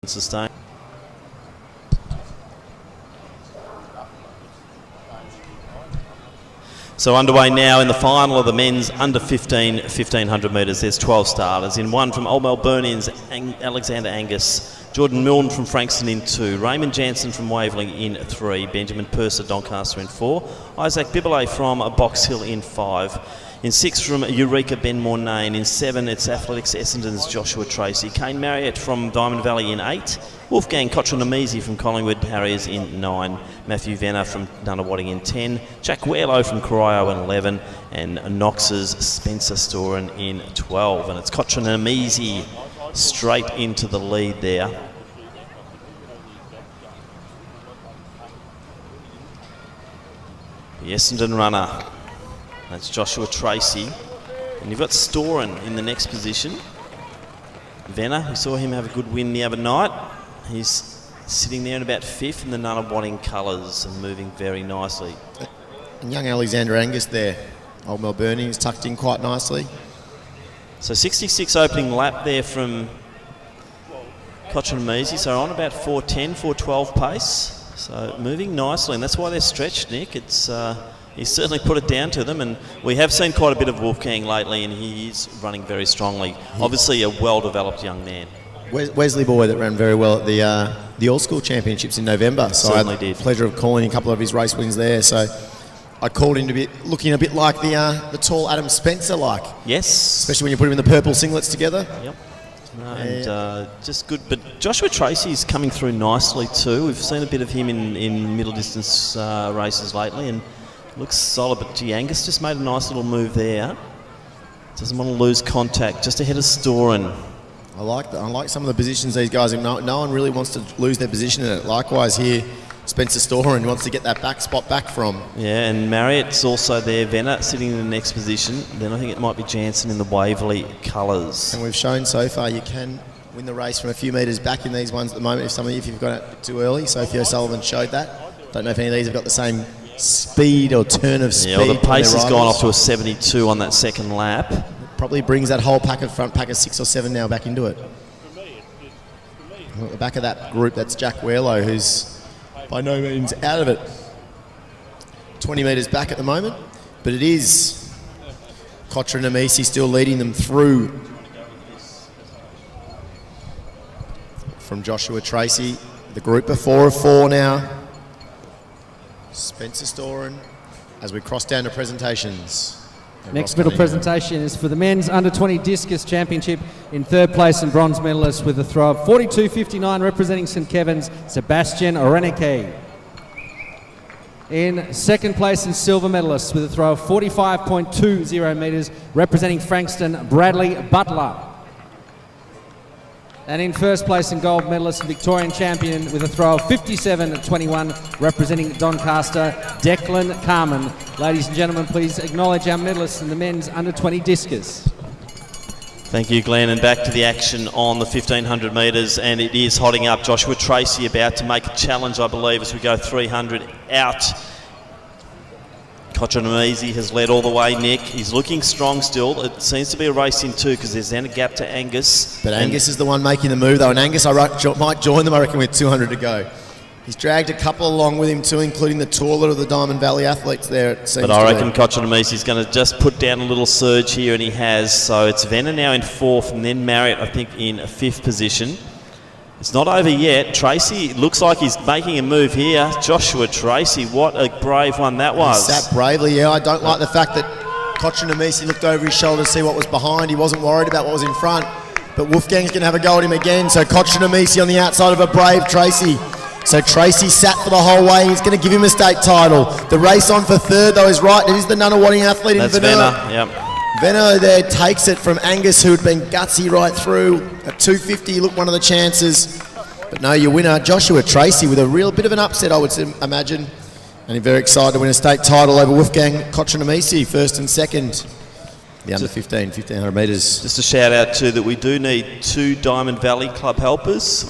sustain. So underway now in the final of the men's under 1500 metres. There's 12 starters. In one from Old Melbournians, Alexander Angus. Jordan Milne from Frankston in 2. Raymond Jansen from Waverley in 3. Benjamin Purser, Doncaster in 4. Isaac Bibelet from Box Hill in 5. In 6 from Eureka Ben Mornane. In 7 it's Athletics Essendon's Joshua Tracy. Kane Marriott from Diamond Valley in 8. Wolfgang Cotranamese from Collingwood Harriers in 9. Matthew Venner from Nunawading in 10. Jack Weirlow from Corio in 11. And Knox's Spencer Storen in 12. And it's Cotranamese straight into the lead there. The Essendon runner. That's Joshua Tracy. And you've got Storen in the next position. Venner, we saw him have a good win the other night. He's sitting there in about 5th in the Nunawading colours and moving very nicely. And young Alexander Angus there. Old Melbournians tucked in quite nicely. So 66 opening lap there from Cotranamese. So on about 4:10, 4:12 pace. So moving nicely, and that's why they're stretched, Nick. It's he's certainly put it down to them, and we have seen quite a bit of Wolfgang lately, and he is running very strongly. Obviously a well-developed young man. Wesley boy that ran very well at the All-School Championships in November. So certainly I had did. the pleasure of calling a couple of his race wins there. So I called him to be looking a bit like the tall Adam Spencer like. Yes. Especially when you put him in the purple singlets together. Yep. No, and just good. But Joshua Tracy's coming through nicely too. We've seen a bit of him in middle distance races lately, and looks solid. But gee, Angus just made a nice little move there. Doesn't want to lose contact. Just ahead of Storen. I like some of the positions these guys in. No one really wants to lose their position in it. Likewise here, Spencer Storen wants to get that back spot back from. Yeah, and Marriott's also there. Venner sitting in the next position. Then I think it might be Jansen in the Waverley colours. And we've shown so far you can win the race from a few metres back in these ones at the moment. If you've got it too early, Sophie O'Sullivan showed that. Don't know if any of these have got the same speed or turn of speed. Yeah, well, the pace has gone off to a 72 on that second lap. Probably brings that whole front pack of 6 or 7 now back into it. At the back of that group, that's Jack Weirlow, who's by no means out of it. 20 metres back at the moment, but it is Cotranamese still leading them through. From Joshua Tracy, the group of 4 of 4 now. Spencer Storen, as we cross down to presentations. Next middle presentation is for the men's under 20 discus championship. In 3rd place and bronze medalist with a throw of 42.59 representing St Kevin's, Sebastian Orenike. In 2nd place and silver medalist with a throw of 45.20 metres representing Frankston, Bradley Butler. And in 1st place and gold medalist and Victorian champion with a throw of 57.21 representing Doncaster, Declan Carmen. Ladies and gentlemen, please acknowledge our medalists in the men's under 20 discus. Thank you, Glenn, and back to the action on the 1500 metres, and it is hotting up. Joshua Tracy about to make a challenge, I believe, as we go 300 out. Cotranamese has led all the way, Nick. He's looking strong still. It seems to be a race in 2 because there's then a gap to Angus. But Angus is the one making the move, though, and Angus might join them, I reckon, with 200 to go. He's dragged a couple along with him too, including the taller of the Diamond Valley athletes there, it seems. But I reckon Cotranamese is going to just put down a little surge here, and he has. So it's Venner now in 4th, and then Marriott, I think, in 5th position. It's not over yet. Tracy looks like he's making a move here. Joshua Tracy, what a brave one that was. He sat bravely, yeah. I don't like the fact that Cotranamese looked over his shoulder to see what was behind. He wasn't worried about what was in front. But Wolfgang's going to have a go at him again. So Cotranamese on the outside of a brave Tracy. So Tracy sat for the whole way. He's going to give him a state title. The race on for 3rd, though, is right. It is the Nunawading athlete in Venner. That's Venner, yep. Venner there takes it from Angus, who had been gutsy right through. At 250, looked one of the chances. But no, your winner, Joshua Tracy, with a real bit of an upset, I would imagine. And he's very excited to win a state title over Wolfgang Cotranamese, 1st and 2nd. The under 1500 metres. Just a shout out too that we do need 2 Diamond Valley Club helpers.